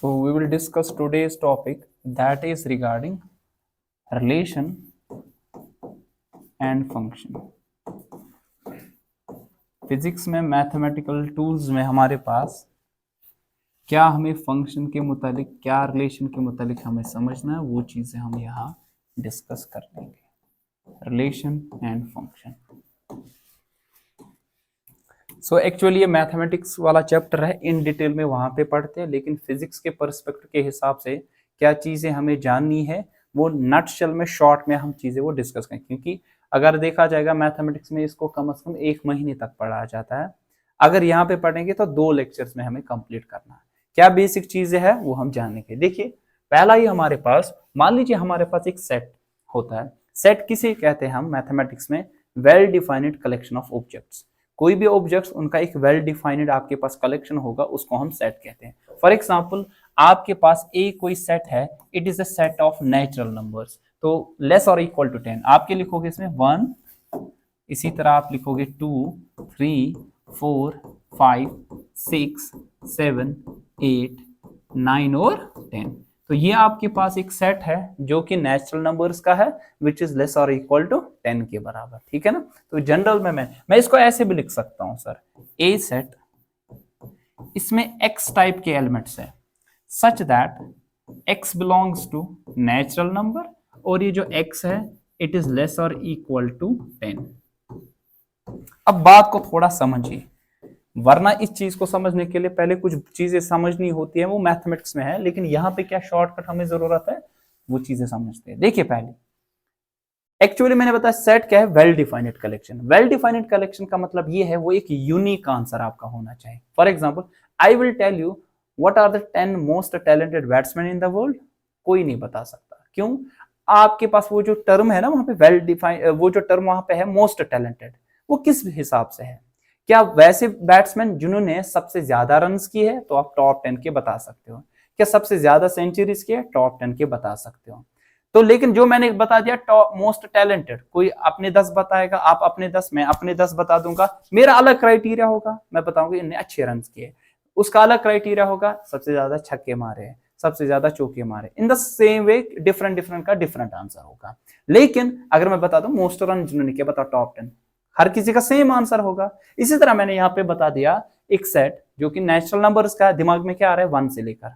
So we will discuss today's topic that is regarding relation and function. Physics में mathematical tools में हमारे पास क्या हमें फंक्शन के मुतालिक क्या रिलेशन के मुतालिक हमें समझना है वो चीज़ें हम यहाँ डिस्कस कर लेंगे, relation and function. So actually ये मैथमेटिक्स वाला चैप्टर है, इन डिटेल में वहाँ पे पढ़ते हैं, लेकिन फिजिक्स के पर्सपेक्टिव के हिसाब से क्या चीज़ें हमें जाननी है वो नटशेल में शॉर्ट में हम चीज़ें वो डिस्कस करें, क्योंकि अगर देखा जाएगा मैथमेटिक्स में इसको कम से कम 1 महीने तक पढ़ाया जाता है। अगर यहाँ पे पढ़ेंगे तो 2 लेक्चर्स में हमें कंप्लीट करना है। क्या बेसिक चीज़ें हैं वो हम जानेंगे। देखिए पहला ही हमारे पास, मान लीजिए हमारे पास एक सेट होता है। सेट किसे कहते हैं हम मैथमेटिक्स में? Well defined collection of objects. कोई भी ऑब्जेक्ट्स उनका एक वेल डिफाइंड आपके पास कलेक्शन होगा, उसको हम सेट कहते हैं। फॉर एग्जांपल आपके पास एक कोई सेट है, it is a set of natural numbers, तो लेस और इक्वल टू 10 आपके लिखोगे इसमें 1, इसी तरह आप लिखोगे 2, 3, 4, 5, 6, 7, 8, 9 और 10। तो ये आपके पास एक सेट है जो कि नेचुरल नंबर्स का है, विच इज लेस और इक्वल टू 10 के बराबर, ठीक है ना। तो जनरल में मैं इसको ऐसे भी लिख सकता हूं सर, ए सेट, इसमें x टाइप के एलिमेंट्स है such that x belongs to natural number और ये जो x है इट इज लेस और इक्वल टू 10। अब बात को थोड़ा समझिए, वरना इस चीज को समझने के लिए पहले कुछ चीजें समझनी होती है, वो मैथमेटिक्स में है, लेकिन यहाँ पे क्या शॉर्टकट हमें जरूरत है वो चीजें समझते हैं। देखिए पहले एक्चुअली मैंने बताया सेट क्या है, well defined collection. Well defined collection का मतलब ये है वो एक यूनिक आंसर आपका होना चाहिए। For example I will tell you what are the 10 most talented batsman in the world, कोई नहीं बता सकता। क्यों? आपके पास वो जो टर्म है ना वहां पे वेल डिफाइंड, वो जो टर्म वहां पे है मोस्ट टैलेंटेड, वो किस हिसाब से है? क्या वैसे बैट्समैन जिन्होंने सबसे ज्यादा रन्स किए हैं तो आप टॉप 10 के बता सकते हो। क्या सबसे ज्यादा सेंचुरीज किए टॉप 10 के बता सकते हो। तो लेकिन जो मैंने बता दिया टॉप मोस्ट टैलेंटेड, कोई अपने 10 बताएगा, आप अपने 10, मैं अपने 10 बता दूंगा, मेरा अलग क्राइटेरिया होगा, मैं बताऊंगा इनने अच्छे रन किए। उसका अलग क्राइटेरिया होगा, सबसे ज्यादा छक्के मारे, सबसे ज्यादा चौके मारे। In the same way different different का डिफरेंट आंसर होगा। लेकिन अगर मैं बता दूं मोस्ट रन जिन्होंने किया बताओ टॉप 10, हर किसी का सेम आंसर होगा। इसी तरह मैंने यहाँ पे बता दिया एक सेट जो कि नेचुरल नंबर्स का, दिमाग में क्या आ रहा है 1 से लेकर,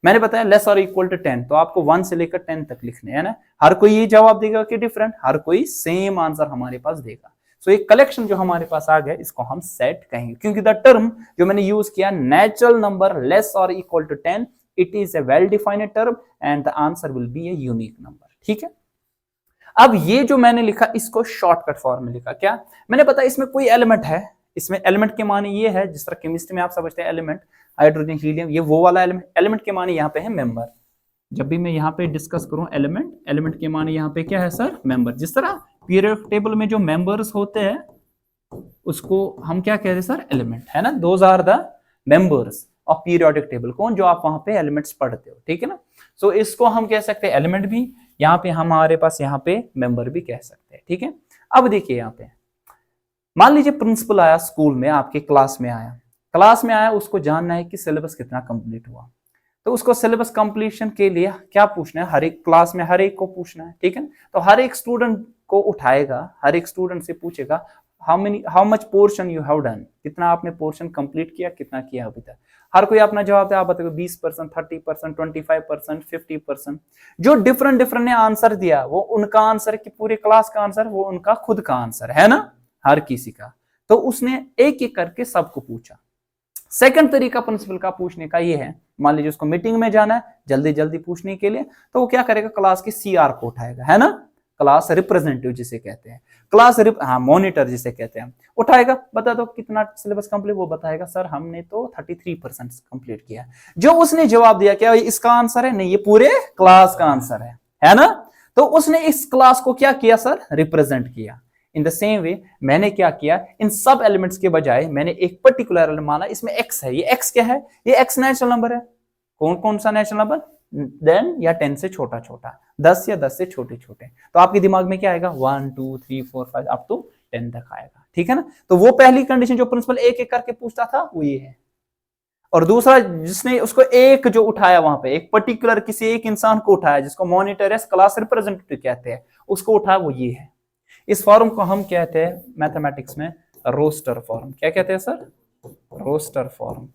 मैंने बताया लेस और इक्वल टू 10, तो आपको 1 से लेकर 10 तक लिखने हैं ना। हर कोई ये जवाब देगा कि डिफरेंट, हर कोई सेम आंसर हमारे पास देगा। सो एक कलेक्शन जो हमारे पास आ गया इसको हम सेट कहेंगे, क्योंकि द टर्म जो मैंने यूज किया नेचुरल नंबर लेस और equal to 10, it is a well defined term and the answer will be a unique number, ठीक है। अब ये जो मैंने लिखा इसको शॉर्टकट फॉर्म में लिखा। क्या मैंने बताया इसमें कोई एलिमेंट है, इसमें एलिमेंट के माने ये है जिस तरह केमिस्ट्री में आप समझते हैं एलिमेंट, हाइड्रोजन हीलियम, ये वो वाला एलिमेंट। एलिमेंट के माने यहाँ पे है मेंबर। जब भी मैं यहाँ पे डिस्कस करूं एलिमेंट, एलिमेंट के माने यहाँ पे क्या है सर? मेंबर। जिस तरह पीरियोडिक टेबल में जो मेंबर्स होते हैं उसको हम क्या कहते हैं सर? एलिमेंट, है ना। Those are the members of periodic table, कौन? जो आप वहां पे एलिमेंट्स पढ़ते हो, ठीक है ना। सो इसको हम कह सकते हैं एलिमेंट भी, यहाँ पे हमारे पास यहाँ पे मेंबर भी कह सकते हैं, ठीक है। अब देखिए यहाँ पे मान लीजिए प्रिंसिपल आया स्कूल में, आपके क्लास में आया, उसको जानना है कि सिलेबस कितना कंप्लीट हुआ। तो उसको सिलेबस कंप्लीशन के लिए क्या पूछना है? हर एक क्लास में हर एक को पूछना है, ठीक है। तो हर एक स्टूडेंट को उठाएगा, हर एक स्टूडेंट से पूछेगा how much portion you have done, कितना आपने पोर्शन कंप्लीट किया, कितना किया अभी तक। हर कोई अपना जवाब दे, आप बताओ 20%, 30%, 25%, 50%। जो डिफरेंट डिफरेंट ने आंसर दिया वो उनका आंसर कि पूरे क्लास का आंसर, वो उनका खुद का आंसर है ना, हर किसी का। तो उसने एक एक करके सबको पूछा। सेकंड तरीका प्रिंसिपल का पूछने का ये है, मान लीजिए उसको मीटिंग में जाना है जल्दी जल्दी पूछने के लिए, तो वो क्या करेगा? क्लास के सीआर को उठाएगा, है ना, क्लास रिप्रेजेंटेटिव जिसे कहते हैं, मॉनिटर जिसे कहते हैं, उठाएगा, बता दो कितना सिलेबस कंप्लीट, वो बताएगा सर हमने तो 33% कंप्लीट किया। जो उसने जवाब दिया क्या इसका आंसर है? नहीं, ये पूरे क्लास का आंसर है ना। तो उसने इस क्लास को क्या किया सर? रिप्रेजेंट किया। इन द सेम वे मैंने क्या किया, इन सब एलिमेंट्स के बजाय मैंने एक पर्टिकुलर एलिमेंट माना, इसमें x है। ये x क्या है? ये x नेचुरल नंबर है। कौन कौन सा नेचुरल नंबर? 10 या 10 से छोटा छोटा, 10 या 10 से छोटे छोटे। तो आपके दिमाग में क्या आएगा? 1 2 3 4 5 अप टू 10 तक आएगा, ठीक है ना। तो वो पहली कंडीशन जो प्रिंसिपल एक एक करके पूछता था वो ये है। और दूसरा जिसने उसको एक जो उठाया वहां पे एक पर्टिकुलर किसी एक इंसान को उठाया जिसको मॉनिटर्स क्लास रिप्रेजेंटेटिव कहते हैं, उसको उठाया वो ये है। इस फॉर्म को हम कहते हैं मैथमेटिक्स में रोस्टर फॉर्म। क्या कहते हैं सर? रोस्टर फॉर्म,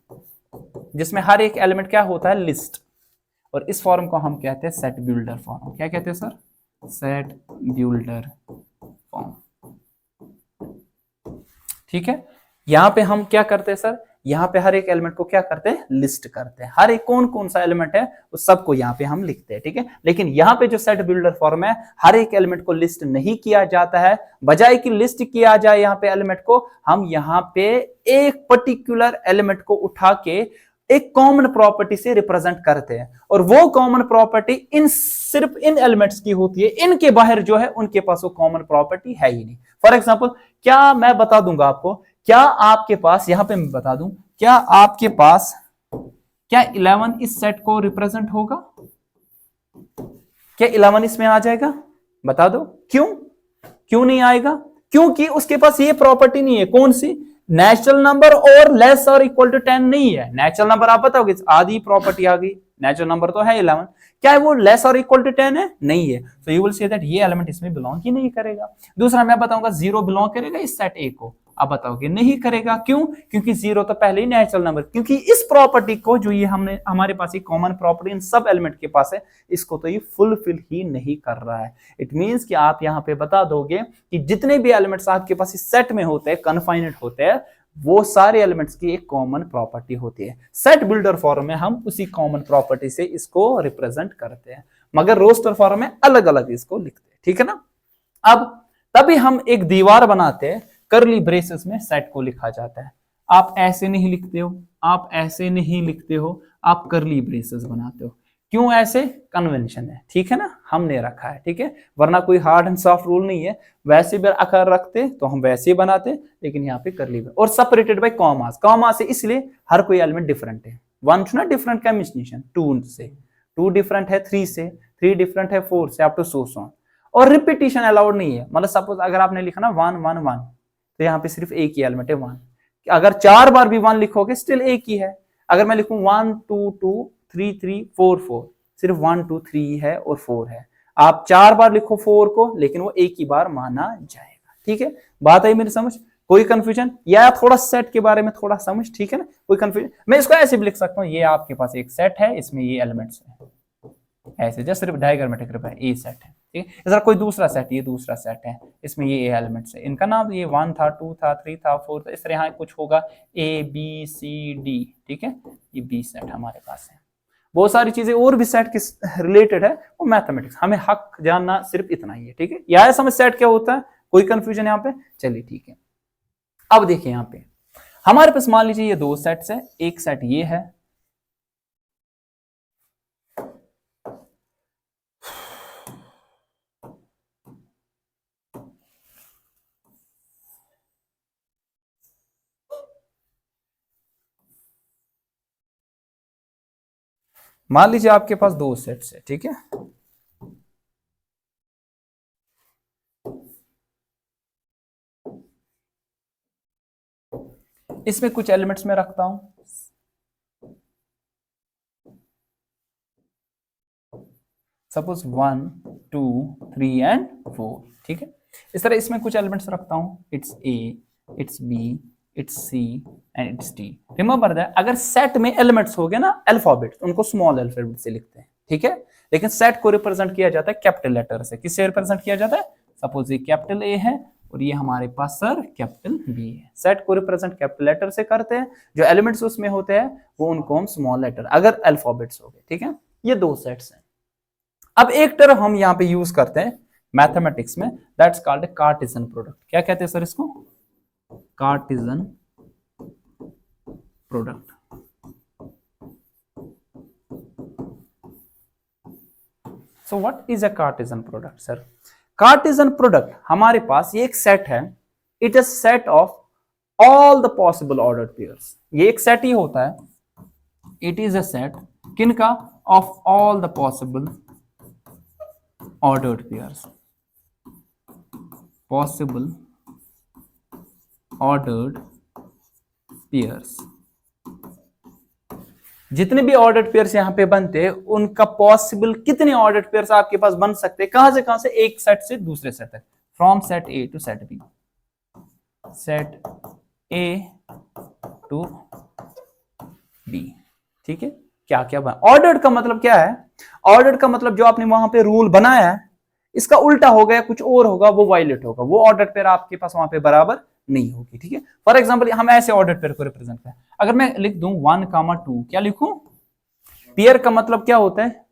जिसमें हर एक एलिमेंट क्या होता है? लिस्ट। और इस फॉर्म को हम कहते हैं सेट बिल्डर फॉर्म। क्या कहते हैं सर? Set builder form. ठीक है, यहां पे हम क्या करते हैं सर? यहाँ पे हर एक एलिमेंट को क्या करते हैं? लिस्ट करते हैं। हर एक कौन कौन सा एलिमेंट है उस सबको यहाँ पे हम लिखते हैं। ठीक है, लेकिन यहाँ पे जो सेट बिल्डर फॉर्म है, हर एक एलिमेंट को लिस्ट नहीं किया जाता है। बजाय कि लिस्ट किया जाए यहाँ पे एलिमेंट को, हम यहाँ पे एक पर्टिकुलर एलिमेंट को उठा के एक कॉमन प्रॉपर्टी से रिप्रेजेंट करते हैं। और वो कॉमन प्रॉपर्टी सिर्फ इन एलिमेंट्स की होती है, इनके बाहर जो है उनके पास वो कॉमन प्रॉपर्टी है ही नहीं। फॉर एग्जाम्पल, क्या मैं बता दूंगा आपको, क्या आपके पास, यहां पे मैं बता दूं, क्या आपके पास क्या 11 इस सेट को रिप्रेजेंट होगा? क्या 11 इसमें आ जाएगा? बता दो। क्यों नहीं आएगा? क्योंकि उसके पास ये प्रॉपर्टी नहीं है। कौन सी? नेचुरल नंबर और लेस और इक्वल टू 10 नहीं है। नेचुरल नंबर आप बताओगे, आधी प्रॉपर्टी आ गई। नेचुरल नंबर तो है 11, क्या है वो लेस और इक्वल टू 10 है? नहीं है। सो यू विल से दैट ये एलिमेंट इसमें बिलोंग ही नहीं करेगा। दूसरा मैं बताऊंगा, 0 बिलोंग करेगा इस सेट ए को? आप बताओगे नहीं करेगा। क्यों? क्योंकि 0 तो पहले ही नेचुरल नंबर, क्योंकि इस प्रॉपर्टी को जो ये हमने हमारे पास एक कॉमन प्रॉपर्टी इन सब एलिमेंट के पास है, इसको तो ये फुलफिल ही नहीं कर रहा है। इट मींस कि आप यहां पे बता दोगे कि जितने भी एलिमेंट्स आपके पास इस सेट में होते हैं, कन्फाइनेड होते हैं, वो सारे एलिमेंट्स की एक कॉमन प्रॉपर्टी होती है। सेट बिल्डर फॉर्म में हम उसी कॉमन प्रॉपर्टी से इसको रिप्रेजेंट करते हैं, मगर रोस्टर फॉर्म में अलग अलग इसको लिखते हैं। ठीक है ना? अब तभी हम एक दीवार बनाते हैं, करली ब्रेसेस में सेट को लिखा जाता है। आप ऐसे नहीं लिखते हो, आप ऐसे नहीं लिखते हो, आप करली ब्रेसेस बनाते हो। क्यों ऐसे? कन्वेंशन है। ठीक है ना, हमने रखा है। ठीक है, वरना कोई हार्ड एंड सॉफ्ट रूल नहीं है। वैसे भी आकार रखते तो हम वैसे ही बनाते, लेकिन यहाँ पे करली और सेपरेटेड बाय कॉमास। कॉमा से इसलिए हर कोई एलिमेंट डिफरेंट है। 1 ना डिफरेंट कैमिशनिशन, 2 से 2 डिफरेंट है, 3 से 3 डिफरेंट है, 4 से अप टू सो ऑन। और रिपीटिशन अलाउड नहीं है। मतलब सपोज अगर आपने लिखा ना 1 1 1, तो यहाँ पे सिर्फ एक ही एलिमेंट है 1। अगर 4 बार भी 1 लिखोगे स्टिल एक ही है। अगर मैं लिखूं 1 2 2 3 3 4 4, सिर्फ 1 2 3 है और 4 है। आप 4 बार लिखो 4 को, लेकिन वो एक ही बार माना जाएगा। ठीक है, बात आई मेरी समझ? कोई कंफ्यूजन? या थोड़ा सेट के बारे में थोड़ा समझ। ठीक है ना, कोई कंफ्यूजन? मैं इसको ऐसे भी लिख सकता हूँ, ये आपके पास एक सेट है, इसमें ये एलिमेंट्स है, ऐसे जस्ट सिर्फ डायग्रामेटिक रूप है, ए सेट है। ठीक है, इस तरह कोई दूसरा सेट, ये दूसरा सेट है, इसमें ये एलिमेंट्स है, इनका नाम ये 1 था, 2 था, 3 था, 4 था, इस तरह यहाँ कुछ होगा ए बी सी डी। ठीक है, ये बी सेट हमारे पास है। बहुत सारी चीजें और भी सेट किस रिलेटेड है, वो मैथमेटिक्स, हमें हक जानना सिर्फ इतना ही है। ठीक है, यह समझ सेट क्या होता है? कोई कंफ्यूजन यहाँ पे? चलिए ठीक है, अब देखिए यहाँ पे हमारे पास मान लीजिए ये 2 सेट्स है। एक सेट ये है, मान लीजिए आपके पास 2 सेट्स है। ठीक है, इसमें कुछ एलिमेंट्स में रखता हूं, सपोज 1 2 3 एंड 4। ठीक है, इस तरह इसमें कुछ एलिमेंट्स रखता हूं, it's A, it's B, it's C and it's D. Remember that अगर सेट में एलिमेंट्स हो गए ना अल्फाबेट, उनको स्मॉल अल्फाबेट से लिखते हैं। ठीक है, लेकिन सेट को रिप्रेजेंट किया जाता है कैपिटल लेटर से। किससे रिप्रेजेंट किया जाता है? सपोज ये कैपिटल ए है और ये हमारे पास सर कैपिटल बी है। सेट को रिप्रेजेंट कैपिटल लेटर से करते हैं, जो एलिमेंट्स उसमें होते हैं वो उनको हम स्मॉल लेटर अगर अल्फाबेट्स हो गए। ठीक है, ये 2 सेट्स हैं। अब एक टर्म हम यहां पे यूज करते हैं मैथमेटिक्स में, दैट्स कॉल्ड कार्टेशियन प्रोडक्ट। क्या कहते हैं सर इसको? Cartesian product. So what is a Cartesian product sir? Cartesian product हमारे पास ये एक सेट है, it is set of all the possible ordered pairs. ये एक सेट ही होता है, इट इज अ सेट किनका? Of all the possible ordered pairs, possible ordered pairs जितने भी ऑर्डर्ड पेयर्स यहाँ पे बनते हैं उनका पॉसिबल कितने ऑर्डर्ड पेयर्स आपके पास बन सकते हैं, कहां से एक सेट से दूसरे सेट तक, from set A to set B, set A to B. ठीक है, क्या क्या बना, ऑर्डर्ड का मतलब क्या है, ऑर्डर्ड का मतलब जो आपने वहां पे रूल बनाया है इसका उल्टा हो गया, कुछ और होगा, वो वायलेट होगा, वो ऑर्डर्ड पेयर आपके पास वहां पे बराबर नहीं होगी। ठीक है, फॉर एग्जांपल हम ऐसे ऑर्डर्ड पेयर को रिप्रेजेंट करें, अगर मैं लिख दूं 1, 2, क्या लिखूं, पेयर का मतलब क्या होता है,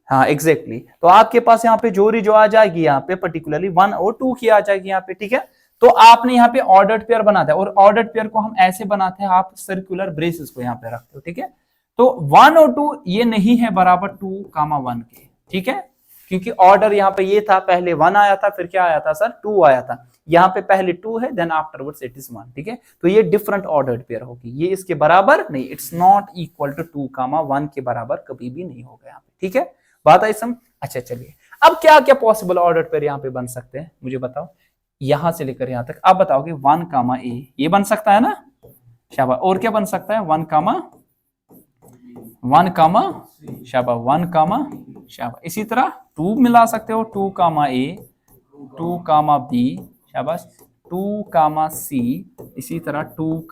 हाँ एग्जैक्टली तो आपके पास यहाँ पे जोड़ी जो आ जाएगी यहाँ पे पर्टिकुलरली 1 और 2 की आ जाएगी यहाँ पे। ठीक है, तो आपने यहाँ पे ऑर्डर्ड पेयर बनाता है, और ऑर्डर्ड पेयर को हम ऐसे बनाते हैं, आप सर्कुलर ब्रेसेस को यहाँ पे रखते हो। ठीक है, तो 1 और 2 ये नहीं है बराबर 2, 1 के। ठीक है, क्योंकि ऑर्डर यहाँ पे ये था, पहले 1 आया था, फिर क्या आया था सर, 2 आया था, यहाँ पे पहले 2 है, देन आफ्टरवर्ड्स इट इज 1। ठीक है, तो ये डिफरेंट ऑर्डर्ड पेयर होगी, ये इसके बराबर नहीं, इट्स नॉट इक्वल टू 2, 1 के बराबर कभी भी नहीं होगा यहाँ पे। ठीक है, बात आई समझ। अच्छा चलिए, अब क्या क्या पॉसिबल ऑर्डर्ड पेयर यहाँ पे बन सकते हैं, मुझे बताओ, यहां से लेकर यहां तक आप बताओगे 1, ए, ये बन सकता है ना, शाबाश, और क्या बन सकता है, 1, शाबाश, 1, शाबाश, इसी तरह 2 मिला सकते हो, 2, ए, 2, बी, शाबाश, 2, सी, इसी तरह 2,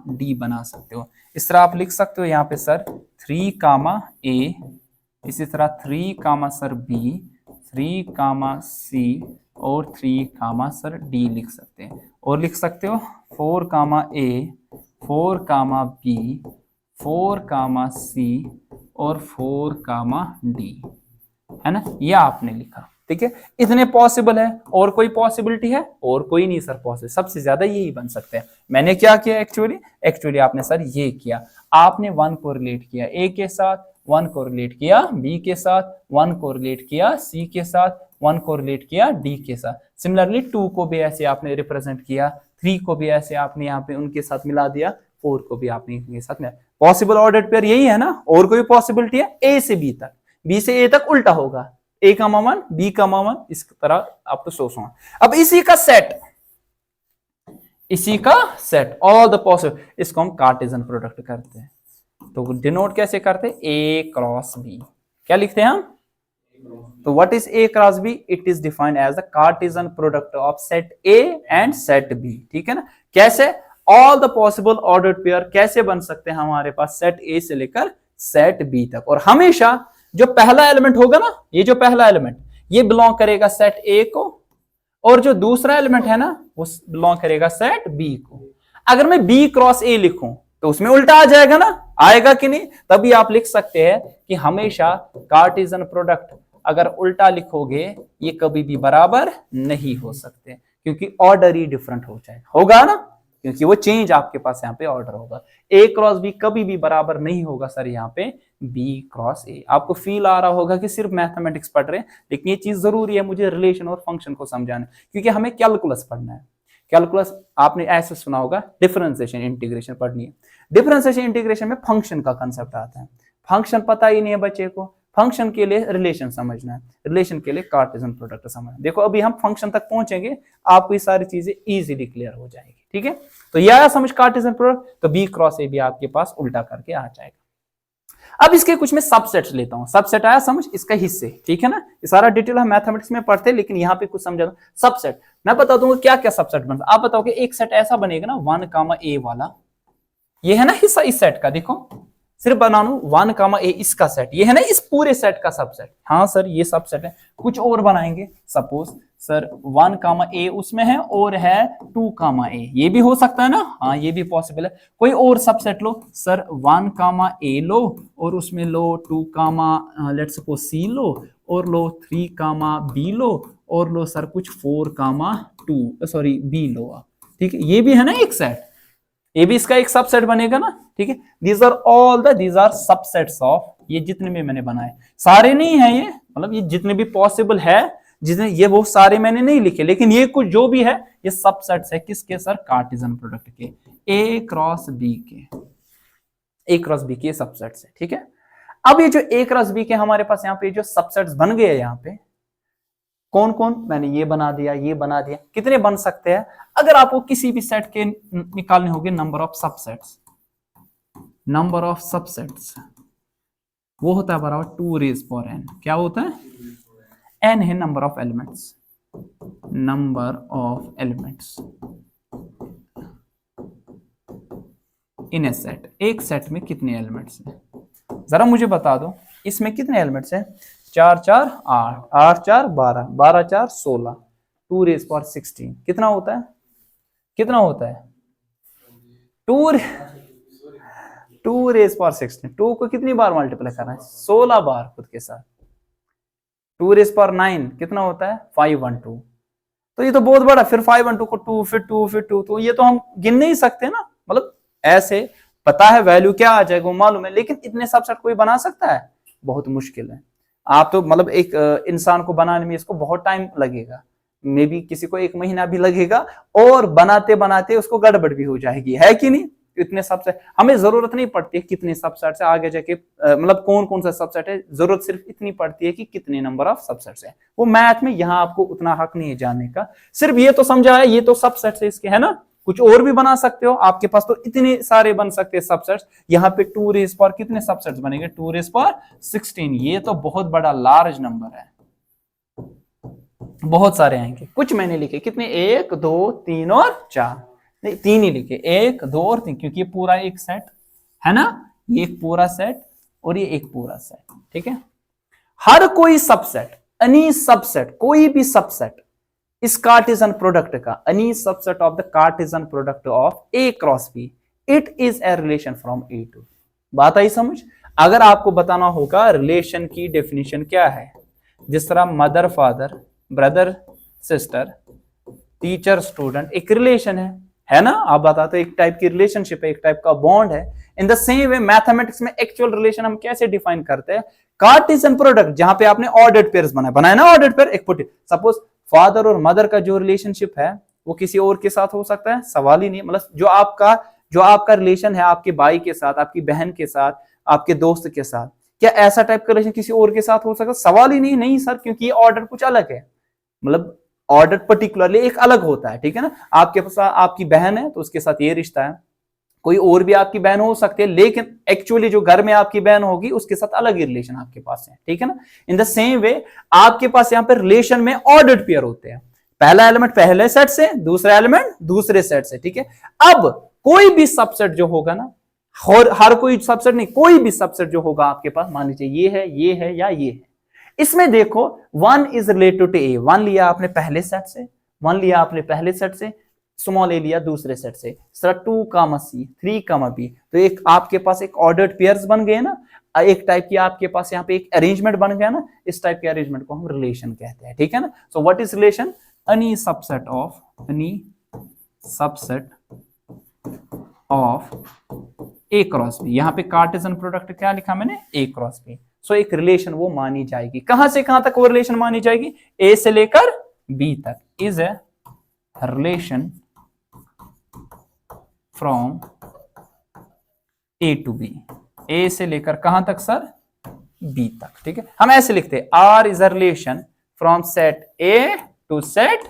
डी बना सकते हो। इस तरह आप लिख सकते हो यहाँ पे सर 3, ए, इसी तरह 3, सर बी, 3, सी, और 3, सर डी लिख सकते हैं, और लिख सकते हो 4, ए, 4, बी, 4, सी, और 4, डी, है ना, ये आपने लिखा। ठीक है, इतने पॉसिबल है, और कोई पॉसिबिलिटी है, और कोई नहीं सर पॉसिबल, सबसे ज्यादा यही बन सकते हैं। मैंने क्या किया एक्चुअली आपने सर ये किया, आपने 1 को रिलेट किया ए के साथ, 1 को रिलेट किया बी के साथ, 1 को रिलेट किया सी के साथ, 1 को रिलेट किया डी के साथ, सिमिलरली 2 को भी ऐसे आपने रिप्रेजेंट किया, 3 को भी ऐसे आपने यहाँ पे उनके साथ मिला दिया, 4 को भी आपने इनके साथ मिला। पॉसिबल ऑर्डर्ड पेयर यही है ना, और कोई पॉसिबिलिटी है, ए से बी तक, बी से ए तक उल्टा होगा, A, 1, B, 1, इस तरह आप तो सोचो। अब इसी का सेट ऑल द पॉसिबल, इसको हम कार्टेशियन प्रोडक्ट करते हैं, तो डिनोट कैसे करते हैं, A क्रॉस B, क्या लिखते हैं हम, तो what is A cross B, it is defined as the Cartesian product of set A and set B। ठीक है ना, कैसे, all the possible ordered pair कैसे बन सकते हैं हमारे पास सेट A से लेकर सेट B तक, और हमेशा जो पहला एलिमेंट होगा ना, ये जो पहला एलिमेंट ये बिलोंग करेगा सेट ए को, और जो दूसरा एलिमेंट है ना वो बिलोंग करेगा सेट बी को। अगर मैं बी क्रॉस ए लिखूं तो उसमें उल्टा आ जाएगा ना, आएगा कि नहीं, तभी आप लिख सकते हैं कि हमेशा कार्टेशियन प्रोडक्ट अगर उल्टा लिखोगे ये कभी भी बराबर नहीं हो सकते, क्योंकि ऑर्डर ही डिफरेंट हो जाएगा, होगा ना, क्योंकि वो चेंज आपके पास यहाँ पे ऑर्डर होगा। ए क्रॉस बी कभी भी बराबर नहीं होगा सर यहाँ पे बी क्रॉस ए। आपको फील आ रहा होगा कि सिर्फ मैथमेटिक्स पढ़ रहे हैं, लेकिन ये चीज जरूरी है मुझे रिलेशन और फंक्शन को समझाना, क्योंकि हमें कैलकुलस पढ़ना है। कैलकुलस आपने ऐसे सुना होगा, डिफरेंशिएशन इंटीग्रेशन पढ़नी है। डिफरेंशिएशन इंटीग्रेशन में फंक्शन का कंसेप्ट आता है, फंक्शन पता ही नहीं है बच्चे को, फंक्शन के लिए रिलेशन समझना है, रिलेशन के लिए कार्टेशियन प्रोडक्ट समझना है। देखो अभी हम फंक्शन तक पहुंचेंगे, आपको ये सारी चीजें इजीली क्लियर हो जाएगी। ठीक है, तो यह आया समझ कार्टेशियन प्रोडक्ट, तो बी क्रॉस ए भी आपके पास उल्टा करके आ जाएगा। अब इसके कुछ मैं सबसेट्स लेता हूं, सबसेट आया समझ, इसका हिस्से, ठीक है ना, ये सारा डिटेल हम मैथमेटिक्स में पढ़ते हैं, लेकिन यहाँ पे कुछ समझा। सबसेट मैं बता दूंगा क्या क्या सबसेट बनता है। आप बताओगे एक सेट ऐसा बनेगा ना 1, ए वाला, ये है ना हिस्सा इस सेट का, देखो सिर्फ बना लू 1, ए इसका सेट, ये है ना इस पूरे सेट का सबसेट। हाँ सर ये सबसेट है, कुछ और बनाएंगे, सपोज सर 1, ए उसमें है और है 2, ए, ये भी हो सकता है ना, हाँ ये भी पॉसिबल है। कोई और सबसेट लो सर, 1, ए लो और उसमें लो 2, लेट्स सपोज सी लो, और लो 3, बी लो, और लो सर कुछ 4, सॉरी बी लो आप, ठीक है, ये भी है ना एक सेट, ये भी इसका एक सबसेट बनेगा ना। ठीक है, दीज आर सबसेट्स ऑफ, ये जितने भी मैंने बनाए सारे नहीं है ये, मतलब ये जितने भी पॉसिबल है, जितने ये वो सारे मैंने नहीं लिखे, लेकिन ये कुछ जो भी है ये सबसेट्स है किसके सर, कार्टेशियन प्रोडक्ट के, ए क्रॉस बी के सबसेट्स है। ठीक है, अब ये जो ए क्रॉस बी के हमारे पास यहाँ पे जो सबसेट्स बन गए, यहाँ पे कौन कौन, मैंने ये बना दिया, ये बना दिया, कितने बन सकते हैं। अगर आपको किसी भी सेट के निकालने होंगे number of subsets, number of subsets वो होता है बराबर 2 रेज पावर n। क्या होता है? n है number of elements, number of elements in A set. एक सेट में कितने एलिमेंट्स हैं? जरा मुझे बता दो, इसमें कितने एलिमेंट्स हैं? 4 4 8, 8 4 12, 12 4 16, 2 रेज पावर 16 कितना होता है? कितना होता है? 2 रेज पावर 16। 2 को कितनी बार मल्टीप्लाई करना है? 16 बार खुद के साथ। 2 रेज पावर 9 कितना होता है? 512। तो ये तो बहुत बड़ा, फिर 512 को 2 फिर 2 फिर 2, तो ये तो हम गिन नहीं सकते ना। मतलब ऐसे पता है वैल्यू क्या आ जाएगा वो मालूम है, लेकिन इतने सबसेट कोई बना सकता है? बहुत मुश्किल है। आप तो मतलब एक इंसान को बनाने में इसको बहुत टाइम लगेगा, मे बी किसी को 1 महीना भी लगेगा, और बनाते बनाते उसको गड़बड़ भी हो जाएगी, है कि नहीं? इतने सबसेट हमें जरूरत नहीं पड़ती है कितने सबसेट से आगे जाके मतलब कौन कौन सा सबसेट है, जरूरत सिर्फ इतनी पड़ती है कि कितने नंबर ऑफ सबसेट्स है। वो मैथ में यहाँ आपको उतना हक नहीं है जानने का, सिर्फ ये तो समझा है ये तो सबसेट्स है इसके, है ना? कुछ और भी बना सकते हो, आपके पास तो इतने सारे बन सकते हैं सबसेट्स। यहाँ पे 2 रेज पावर कितने सबसेट्स बनेंगे? 2 रेज पावर 16। ये तो बहुत बड़ा लार्ज नंबर है, बहुत सारे आएंगे। कुछ मैंने लिखे कितने? 1 2 3 और 4, नहीं 3 ही लिखे, 1 2 और 3, क्योंकि ये पूरा एक सेट है ना, ये एक पूरा सेट और ये एक पूरा सेट, ठीक है। हर कोई सबसेट, एनी सबसेट, कोई भी सबसेट इस कार्टेशियन प्रोडक्ट का, any subset of the Cartesian product of A cross B, it is a relation from A to. बात आई समझ? अगर आपको बताना होगा रिलेशन की डेफिनेशन क्या है, जिस तरह mother father, brother sister, teacher student एक रिलेशन है ना? आप बताते एक टाइप की रिलेशनशिप है, एक टाइप का बॉन्ड है। In the same way mathematics में एक्चुअल रिलेशन हम कैसे डिफाइन करते हैं? कार्टेशियन प्रोडक्ट, जहां पे आपने ऑर्डर्ड पेयर्स बनाया ना, ऑर्डर्ड पेयर एक पुट, सपोज फादर और मदर का जो रिलेशनशिप है वो किसी और के साथ हो सकता है? सवाल ही नहीं। मतलब जो आपका रिलेशन है आपके भाई के साथ, आपकी बहन के साथ, आपके दोस्त के साथ, क्या ऐसा टाइप का रिलेशन किसी और के साथ हो सकता है? सवाल ही नहीं। नहीं सर, क्योंकि ये ऑर्डर कुछ अलग है, मतलब ऑर्डर पर्टिकुलरली एक अलग होता है, ठीक है ना? आपके पास आपकी बहन है तो उसके साथ ये रिश्ता है, कोई और भी आपकी बहन हो सकती है, लेकिन एक्चुअली जो घर में आपकी बहन होगी उसके साथ अलग ही रिलेशन आपके पास है, ठीक है ना? इन द सेम वे आपके पास यहाँ पर रिलेशन में ऑर्डर्ड पेयर होते हैं, पहला एलिमेंट पहले सेट से, दूसरा एलिमेंट दूसरे सेट से, ठीक है। अब कोई भी सबसेट जो होगा ना, हर कोई सबसेट नहीं, कोई भी सबसेट जो होगा आपके पास, मान लीजिए ये है या ये है, इसमें देखो 1 इज रिलेटेड टू ए, 1 लिया आपने पहले सेट से, 1 लिया आपने पहले सेट से, स्मॉल ए लिया दूसरे सेट से, 2 कामा सी, 3 कामा बी, तो एक आपके पास एक ऑर्डर्ड पेयर्स बन गए ना, एक टाइप की आपके पास यहाँ पे एक अरेंजमेंट बन गया ना, इस टाइप के अरेंजमेंट को हम रिलेशन कहते हैं, ठीक है ना? So what is relation? Any subset of A cross B, यहाँ पे कार्टेशियन प्रोडक्ट क्या लिखा मैंने? ए क्रॉस बी। सो एक रिलेशन वो मानी जाएगी, कहां से कहां तक वो रिलेशन मानी जाएगी? ए से लेकर बी तक, is a relation from A to B, A से लेकर कहां तक सर? बी तक, ठीक है। हम ऐसे लिखते हैं R is a relation from set A to set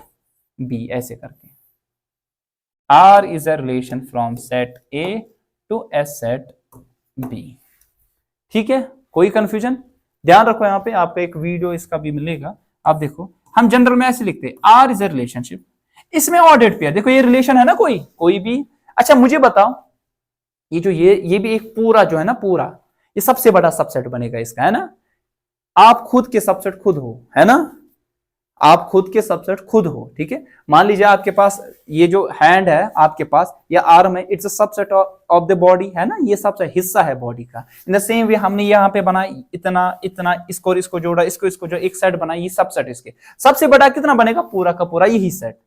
B, ऐसे करके R is a relation from set A to a set B, ठीक है। कोई कंफ्यूजन? ध्यान रखो, यहाँ पे आपको एक वीडियो इसका भी मिलेगा, आप देखो। हम जनरल में ऐसे लिखते हैं आर इज अ रिलेशनशिप, इसमें ऑर्डर्ड पेयर, देखो ये रिलेशन है ना, कोई भी। अच्छा मुझे बताओ, ये जो ये भी एक पूरा जो है ना, पूरा ये सबसे बड़ा सबसेट बनेगा इसका, है ना? आप खुद के सबसेट खुद हो, है ना? आप खुद के सबसेट खुद हो, ठीक है। मान लीजिए आपके पास ये जो हैंड है आपके पास, या आर्म है, it's a subset of the body, है ना? ये सबसे हिस्सा है बॉडी का। इन द सेम वे हमने यहाँ पे बना इतना इतना, इसको और इसको जोड़ा, इसको जो एक सेट बना, ये सबसेट इसके सबसे बड़ा कितना बनेगा? पूरा का पूरा यही सेट।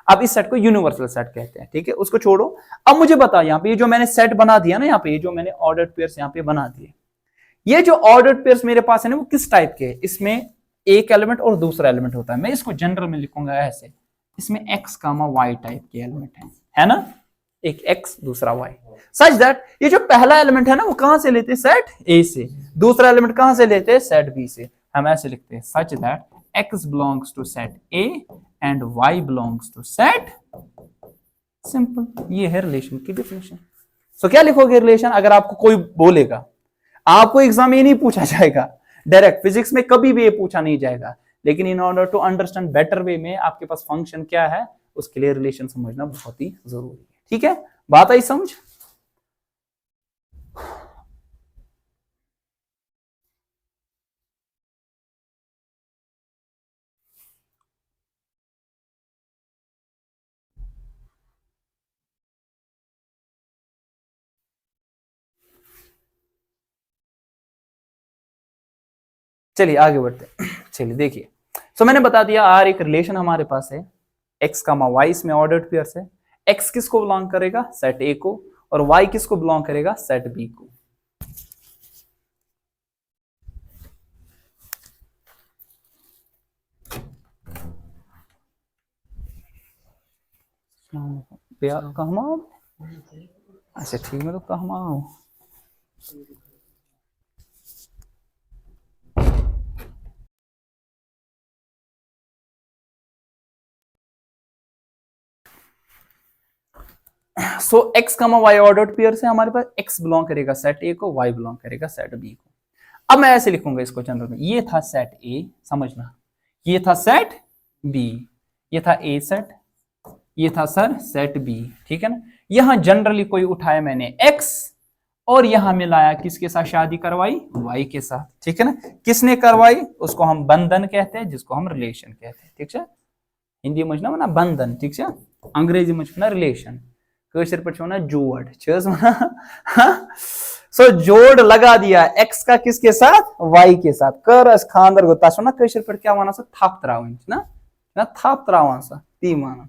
अब इस सेट को यूनिवर्सल सेट कहते हैं, ठीक है, उसको छोड़ो। अब मुझे बताओ, यहाँ पे ये जो मैंने सेट बना दिया ना, यहाँ पे ये जो मैंने ऑर्डर्ड पेयर्स यहाँ पे बना दिए, ये जो ऑर्डर्ड पेयर्स मेरे पास है ना, वो किस टाइप के? इसमें एक एलिमेंट और दूसरा एलिमेंट होता है, मैं इसको जनरल में लिखूंगा ऐसे, इसमें x, y टाइप के एलिमेंट है ना? एक x दूसरा y, सच दैट ये जो पहला एलिमेंट है ना, वो कहां से लेते हैं? सेट A से। दूसरा एलिमेंट कहां से लेते हैं? सेट B से। हम ऐसे लिखते हैं सच that x belongs to set A and y belongs to set, simple. ये है रिलेशन की डेफिनेशन, सो क्या लिखोगे रिलेशन? अगर आपको कोई बोलेगा, आपको एग्जाम में नहीं पूछा जाएगा डायरेक्ट, फिजिक्स में कभी भी ये पूछा नहीं जाएगा, लेकिन in order to understand better way में आपके पास फंक्शन क्या है उसके लिए रिलेशन समझना बहुत ही जरूरी है। ठीक है, बात आई समझ? चलिए आगे बढ़ते हैं। चलिए देखिए, सो मैंने बता दिया आर एक रिलेशन हमारे पास है, एक्स का वाई इसमें ऑर्डर्ड पेयर्स है। एक्स किसको बिलोंग करेगा? सेट ए को, और वाई किसको बिलोंग करेगा? सेट बी को। कहमा, अच्छा ठीक है, तो कहमा सो एक्स कमा वाई ऑर्डर्ड पेयर से हमारे पास एक्स बिलोंग करेगा सेट ए को, वाई बिलोंग करेगा सेट बी को। अब मैं ऐसे लिखूंगा इसको जनरल में, ये था सेट ए, समझना, ये था सेट बी, ये था ए सेट, ये था सर सेट बी, ठीक है ना। यहां जनरली कोई उठाया मैंने एक्स, और यहां मिलाया किसके साथ शादी करवाई? वाई के साथ, ठीक है ना। किसने करवाई? उसको हम बंधन कहते हैं, जिसको हम रिलेशन कहते हैं, ठीक है। हिंदी में ना बंधन, ठीक है, अंग्रेजी में रिलेशन, कशर पे जोड़, सो जोड़ लगा दिया एक्स का किसके साथ? वाई के साथ। कर खानदर गोता ना कशर पे क्या माना सा? थाप त्रावन ना थाप त्रावन सा ती माना।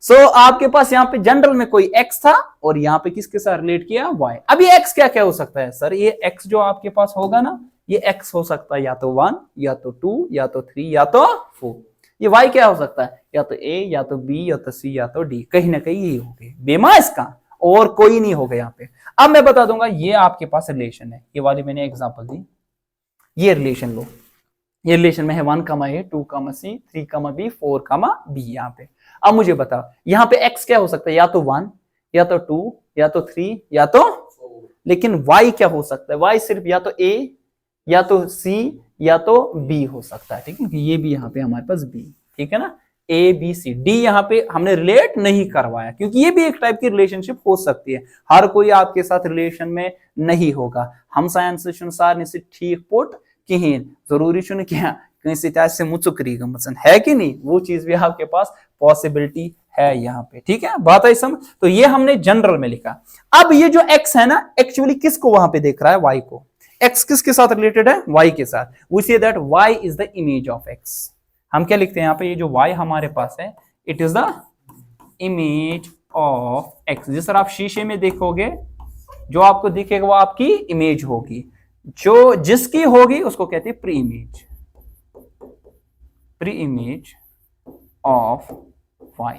सो आपके पास यहाँ पे जनरल में कोई एक्स था और यहाँ पे किसके साथ रिलेट किया? वाई। अभी एक्स क्या क्या हो सकता है सर? ये एक्स जो आपके पास होगा ना, ये एक्स हो सकता है या तो 1, या तो 2, या तो 3, या तो 4। ये वाई क्या हो सकता है? या तो ए, या तो बी, या तो सी, या तो डी, कहीं ना कहीं ये हो गए बेमा इसका, और कोई नहीं होगा यहाँ पे। अब मैं बता दूंगा ये आपके पास रिलेशन है, ये वाली मैंने एग्जांपल दी, ये रिलेशन लो, ये रिलेशन में है 1, ए, 2, सी, 3, बी, 4, बी यहाँ पे। अब मुझे बताओ यहाँ पे x क्या हो सकता है? या तो 1, या तो 2, या तो 3, या तो 4। लेकिन y क्या हो सकता है? y सिर्फ या तो a, या तो c, या तो b हो सकता है, ठीक है। ये भी यहाँ पे हमारे पास b, ठीक है ना। a b c d यहाँ पे हमने रिलेट नहीं करवाया, क्योंकि ये भी एक टाइप की रिलेशनशिप हो सकती है, हर कोई आपके साथ रिलेशन में नहीं होगा। हम साइंस से ठीक पोट कहीं जरूरी चुन क्या कहीं से मुचुकरी है कि नहीं, वो चीज भी आपके पास पॉसिबिलिटी है यहाँ पे, ठीक है। बात आई समझ? तो ये हमने जनरल में लिखा। अब ये जो x है ना, एक्चुअली किसको वहां पे देख रहा है? y को। x किसके साथ रिलेटेड है? y के साथ। We say that y is the image of x। हम क्या लिखते हैं यहाँ पे? ये जो y हमारे पास है, it is the image of x। जिस तरह आप शीशे में देखोगे, जो आपको दिखेगा वो आपकी इमेज होगी, जो जिसकी होगी उसको कहते हैं pre image, pre image of y।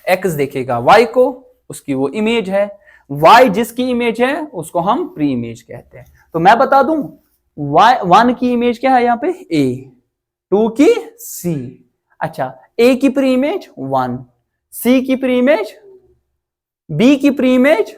x देखेगा y को, उसकी वो इमेज है, y जिसकी इमेज है उसको हम प्री इमेज कहते हैं। तो मैं बता दूं, y 1 की इमेज क्या है यहाँ पे? a, 2 की c, अच्छा a की प्री इमेज 1, c की प्री इमेज, b की प्री इमेज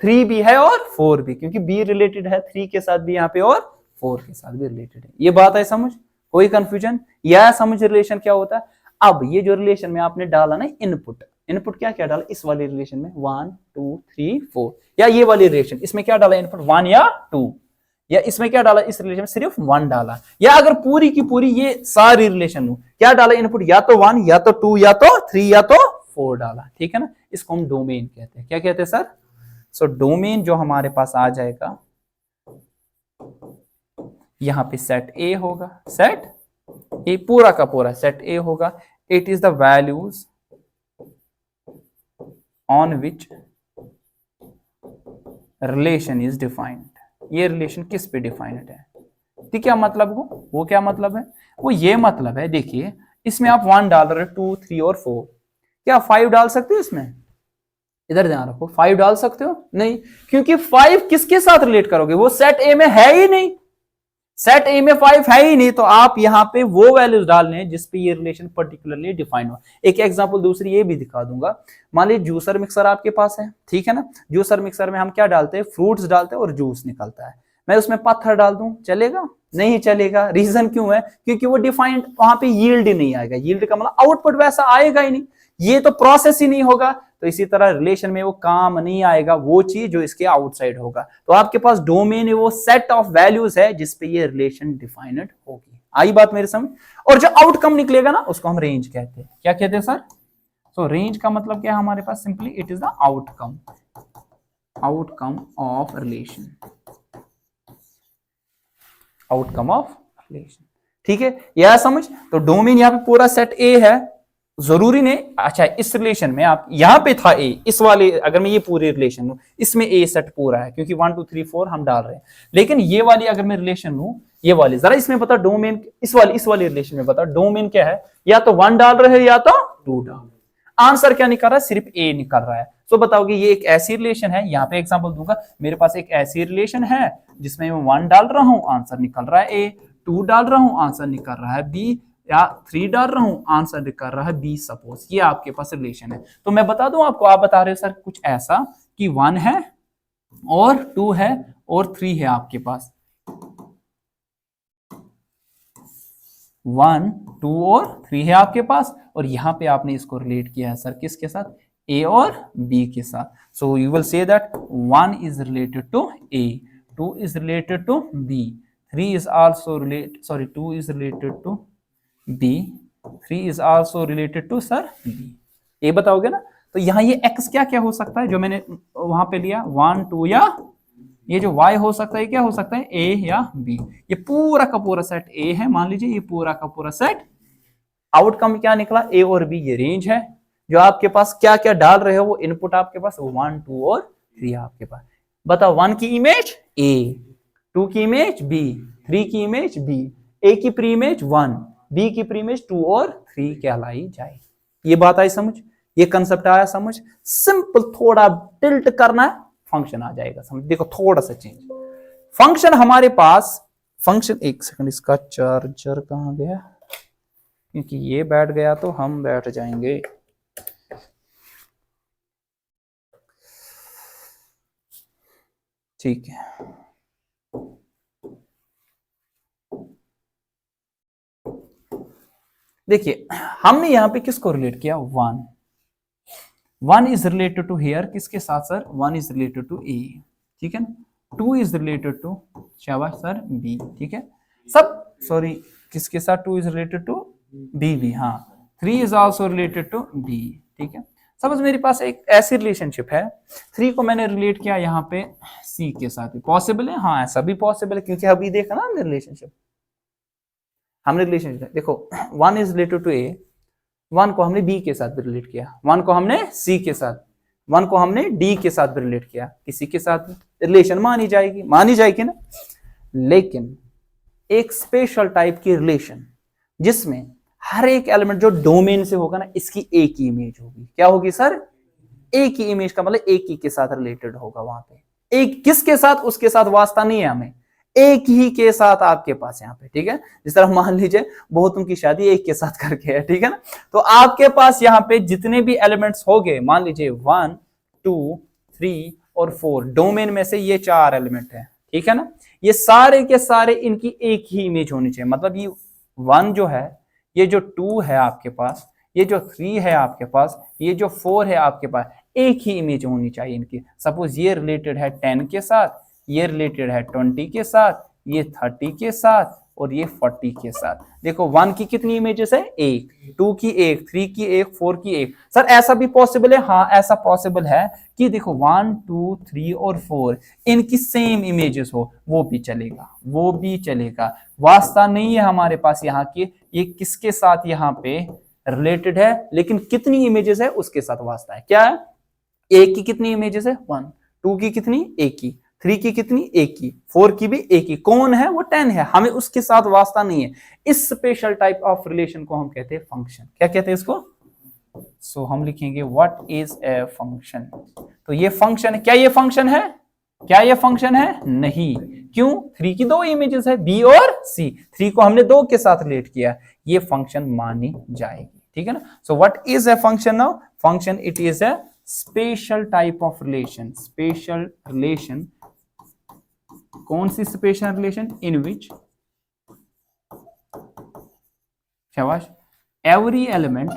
3 भी है और 4 भी, क्योंकि b रिलेटेड है 3 के साथ भी यहाँ पे और 4 के साथ भी रिलेटेड है। ये बात है समझ? कोई कंफ्यूजन? या समझ रिलेशन क्या होता है? अब ये जो रिलेशन में आपने डाला ना इनपुट, इनपुट क्या क्या डाला इस वाले रिलेशन में? 1, 2, 3, 4, या ये वाली रिलेशन इसमें क्या डाला इनपुट? 1 या 2, या इसमें क्या डाला इस रिलेशन में? सिर्फ 1 डाला। या अगर पूरी की पूरी ये सारी रिलेशन में क्या डाला इनपुट? या तो 1, या तो 2, या तो 3, या तो 4 डाला, ठीक है ना। इसको हम डोमेन कहते हैं। क्या कहते हैं सर? सो डोमेन जो हमारे पास आ जाएगा, यहां पे सेट ए होगा, सेट ए पूरा का पूरा सेट ए होगा। It is the values on which relation is defined. ये रिलेशन किस पे डिफाइंड है? ठीक, क्या मतलब हो? वो क्या मतलब है? वो ये मतलब है, देखिए इसमें आप 1 डाल रहे हो, 2, 3 और 4, क्या 5 डाल सकते हो इसमें? इधर ध्यान रखो, 5 डाल सकते हो? नहीं, क्योंकि 5 किसके साथ रिलेट करोगे? वो सेट ए में है ही नहीं। सेट ए में 5 है ही नहीं, तो आप यहाँ पे वो वैल्यूज डालने हैं जिसपे ये रिलेशन पर्टिकुलरली डिफाइन हो। एक एग्जांपल दूसरी ये भी दिखा दूंगा। मान लीजिए जूसर मिक्सर आपके पास है, ठीक है ना। जूसर मिक्सर में हम क्या डालते हैं, फ्रूट्स डालते हैं और जूस निकलता है। मैं उसमें पत्थर डाल दूं, चलेगा? नहीं चलेगा। रीजन क्यों है? क्योंकि वो डिफाइंड वहां पे यील्ड ही नहीं आएगा। यील्ड का मतलब आउटपुट वैसा आएगा ही नहीं, ये तो प्रोसेस ही नहीं होगा। तो इसी तरह रिलेशन में वो काम नहीं आएगा वो चीज जो इसके आउटसाइड होगा। तो आपके पास डोमेन है वो सेट ऑफ वैल्यूज है जिसपे ये रिलेशन डिफाइंड होगी। आई बात मेरे समझ? और जो आउटकम निकलेगा ना उसको हम रेंज कहते हैं। क्या कहते हैं सर? तो रेंज का मतलब क्या है हमारे पास? Simply it is the outcome, outcome of relation, outcome of relation. ठीक है, यह समझ? तो डोमेन यहाँ पे पूरा सेट ए है, जरूरी नहीं। अच्छा, इस रिलेशन में आप यहाँ पे था ए, इस वाले अगर मैं ये पूरे रिलेशन लूं, इसमें ए सेट पूरा है क्योंकि 1 2 3 4 हम डाल रहे हैं। लेकिन ये वाली अगर मैं रिलेशन लूं, ये वाली जरा इसमें बता डोमेन, इस वाली रिलेशन में बता डोमेन क्या है? या तो 1 डाल रहे हैं या तो 2 डाल। आंसर क्या निकल रहा है? सिर्फ ए निकल रहा है। तो बताओगे ये एक ऐसी रिलेशन है, यहाँ पे एग्जांपल दूंगा, मेरे पास एक ऐसी रिलेशन है जिसमें मैं 1 डाल रहा हूं, आंसर निकल रहा है ए, 2 डाल रहा हूं, आंसर निकल रहा है बी, या 3 डाल रहा हूं, आंसर निकल रहा है बी। सपोज ये आपके पास रिलेशन है। तो मैं बता दूं आपको, आप बता रहे हो सर कुछ ऐसा कि 1 है और 2 है और 3 है आपके पास, 1 2 और 3 है आपके पास, और यहां पे आपने इसको रिलेट किया है सर किसके साथ? ए और बी के साथ। So you will say that 1 is related to A, 2 is related to B, 3 is also related, sorry 2 is related to B, 3 is also related to sir B. ये बताओगे ना? तो यहाँ ये x क्या क्या हो सकता है जो मैंने वहां पे लिया, 1 2, या ये जो y हो सकता है क्या हो सकता है? a या b। ये पूरा का पूरा सेट a है, मान लीजिए ये पूरा का पूरा सेट। आउटकम क्या निकला? a और b। ये रेंज है। जो आपके पास क्या क्या डाल रहे हो वो इनपुट आपके पास 1 2 और 3 आपके पास। बताओ 1 की इमेज a, 2 की इमेज b, 3 की इमेज b, a की प्री इमेज 1, b की प्री इमेज 2 और 3 कहलाई जाए। ये बात आई समझ? ये कंसेप्ट आया समझ? सिंपल, थोड़ा टिल्ट करना है, फंक्शन आ जाएगा समझ। देखो थोड़ा सा चेंज, फंक्शन हमारे पास, फंक्शन, एक सेकंड इसका चार्जर कहां गया, क्योंकि ये बैठ गया तो हम बैठ जाएंगे। ठीक है, देखिए हमने यहां पे किसको रिलेट किया? 1 इज रिलेटेड टू हेयर, किसके साथ सर? 1 इज रिलेटेड टू ए, ठीक है ना। 2 इज रिलेटेड टू, शाबाश सर, बी, ठीक है सब, सॉरी किसके साथ? 2 इज रिलेटेड टू बी भी, हाँ। 3 is also related to B, ठीक है। सपोज मेरे पास एक ऐसी रिलेशनशिप है, 3 को मैंने रिलेट किया यहाँ पे सी के साथ, भी पॉसिबल है? हाँ ऐसा भी पॉसिबल है, क्योंकि अभी देखा ना हमने रिलेशनशिप, देखो 1 इज रिलेटेड टू ए, 1 को हमने बी के साथ भी रिलेट किया, 1 को हमने सी के साथ, 1 को हमने डी के साथ भी रिलेट किया, किसी के साथ रिलेशन मानी जाएगी ना। लेकिन एक स्पेशल टाइप की रिलेशन जिसमें हर एक एलिमेंट जो डोमेन से होगा ना, इसकी एक ही इमेज होगी। क्या होगी सर? एक ही इमेज का मतलब एक ही के साथ रिलेटेड होगा। वहां पे एक किसके साथ? उसके साथ वास्ता नहीं है हमें, एक ही के साथ आपके पास यहाँ पे, ठीक है। जिस तरह मान लीजिए बहुतों की शादी एक के साथ करके है, ठीक है ना। तो आपके पास यहाँ पे जितने भी एलिमेंट्स होंगे, मान लीजिए 1 2 3 और 4, डोमेन में से ये 4 एलिमेंट है, ठीक है ना। ये सारे के सारे इनकी एक ही इमेज होनी चाहिए। मतलब ये 1 जो है, ये जो 2 है आपके पास, ये जो 3 है आपके पास, ये जो 4 है आपके पास, एक ही इमेज होनी चाहिए इनकी। सपोज ये रिलेटेड है 10 के साथ, ये रिलेटेड है 20 के साथ, ये 30 के साथ, और ये 40 के साथ। देखो 1 की कितनी इमेजेस है? एक, 2 की एक, 3 की एक, 4 की एक। सर ऐसा भी पॉसिबल है? हाँ ऐसा पॉसिबल है कि देखो 1 2 3 और 4 इनकी सेम इमेजेस हो, वो भी चलेगा, वास्ता नहीं है हमारे पास यहाँ की ये किसके साथ यहाँ पे रिलेटेड है, लेकिन कितनी इमेजेस है उसके साथ वास्ता है। क्या है? एक की कितनी इमेजेस है? 1, 2 की कितनी? एक की, 3 की कितनी? एक की, 4 की भी एक ही। कौन है? वो 10 है, हमें उसके साथ वास्ता नहीं है। इस स्पेशल टाइप ऑफ रिलेशन को हम कहते हैं फंक्शन। क्या कहते हैं इसको? सो हम लिखेंगे व्हाट इज ए फंक्शन। तो ये फंक्शन है। क्या ये फंक्शन है? नहीं। क्यों? 3 की 2 इमेजेस है, बी और सी, 3 को हमने 2 के साथ रिलेट किया, ये फंक्शन मानी जाएगी, ठीक है ना। So what is a function now? Function it is a special type of relation, special relation. कौन सी स्पेशल रिलेशन? इन विच, शाबाश, every element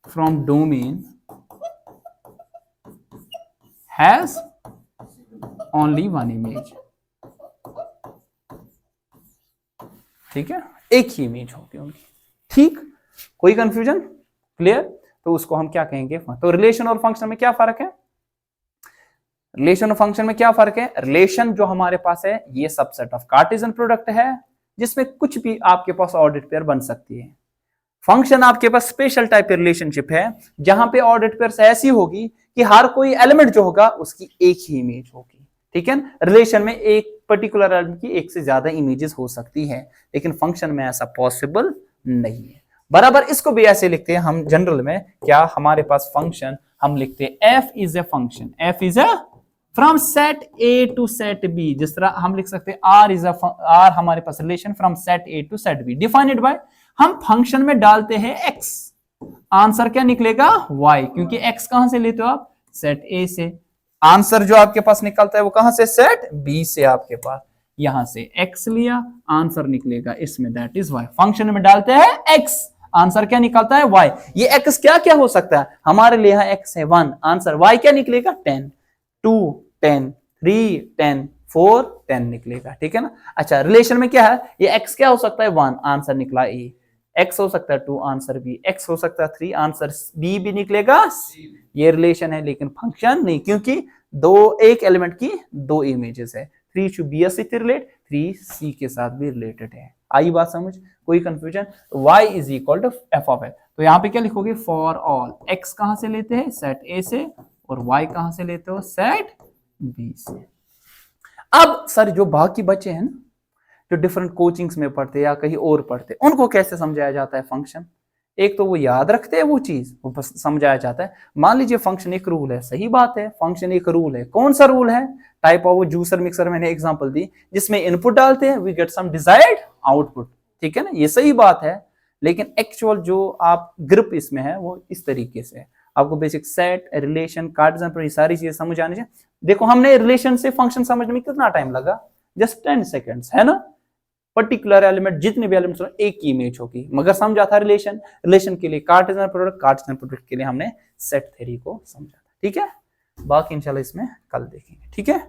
from domain has only one image, ठीक है, एक ही इमेज होगी उनकी, ठीक, कोई कंफ्यूजन? क्लियर? तो उसको हम क्या कहेंगे? तो रिलेशन और फंक्शन में क्या फर्क है? रिलेशन और फंक्शन में क्या फर्क है? रिलेशन जो हमारे पास है ये सबसेट ऑफ कार्टेशियन प्रोडक्ट है जिसमें कुछ भी आपके पास ऑर्डर पेयर बन सकती है। फंक्शन आपके पास स्पेशल टाइप की रिलेशनशिप है जहां पे ऑर्डर पेयर ऐसी होगी कि हर कोई एलिमेंट जो होगा उसकी एक ही इमेज होगी, ठीक है। रिलेशन में एक पर्टिकुलर एलिमेंट की एक से ज्यादा इमेजेस हो सकती है, लेकिन फंक्शन में ऐसा पॉसिबल नहीं है। बराबर इसको भी ऐसे लिखते हैं हम जनरल में, क्या हमारे पास फंक्शन हम लिखते हैं f is a function, f is a from set A to set B, जिस तरह हम लिख सकते हैं r इज r हमारे पास relation from set A to set B, defined by, हम फंक्शन में डालते हैं x, आंसर क्या निकलेगा? y, क्योंकि x कहां से लेते हो आप? सेट ए से। आंसर जो आपके पास निकलता है वो कहां से? सेट बी से। आपके पास यहां से x लिया, आंसर निकलेगा इसमें, दैट इज y। फंक्शन में डालते हैं x, आंसर क्या निकलता है? y। ये x क्या क्या हो सकता है हमारे लिए? यहाँ x है 1, आंसर y क्या निकलेगा? 10, 2 10, 3 10, 4 10 निकलेगा, ठीक है ना। अच्छा, रिलेशन में क्या है? ये x क्या हो सकता है? 1, आंसर निकला a, x हो सकता है 2, आंसर b, x हो सकता है 3, आंसर b भी निकलेगा c। ये रिलेशन है लेकिन फंक्शन नहीं, क्योंकि एक एलिमेंट की 2 इमेजेस है। 3 टू b से रिलेट, 3 c के साथ भी रिलेटेड है। आई बात समझ? कोई confusion? y is equal to f of x। तो यहाँ पे क्या लिखोगे? फॉर ऑल x कहां से लेते हैं? सेट a से, और y कहां से लेते हो? सेट b से। अब सर जो बाकी बच्चे हैं ना, जो डिफरेंट कोचिंग्स में पढ़ते या कहीं और पढ़ते, उनको कैसे समझाया जाता है फंक्शन? एक तो वो याद रखते हैं वो चीज, वो समझाया जाता है। मान लीजिए फंक्शन एक रूल है, सही बात है, फंक्शन एक रूल है। कौन सा रूल है? टाइप ऑफ जूसर मिक्सर मैंने एग्जांपल दी, जिसमें इनपुट डालते हैं we get some desired output, ठीक है ना, ये सही बात है। लेकिन एक्चुअल जो आप ग्रुप इसमें है वो इस तरीके से है। आपको बेसिक सेट, रिलेशन, कार्टेशियन, ये सारी चीजें समझ आनी चाहिए। देखो हमने रिलेशन से फंक्शन समझने में कितना टाइम लगा? जस्ट 10 सेकेंड्स, है ना। पर्टिकुलर एलिमेंट, जितने भी एलिमेंट्स एक ही इमेज होगी, मगर समझा था रिलेशन, रिलेशन के लिए कार्टेशियन प्रोडक्ट, कार्टेशियन प्रोडक्ट के लिए हमने सेट थ्योरी को समझा था, ठीक है। बाकी इंशाल्लाह इसमें कल देखेंगे, ठीक है।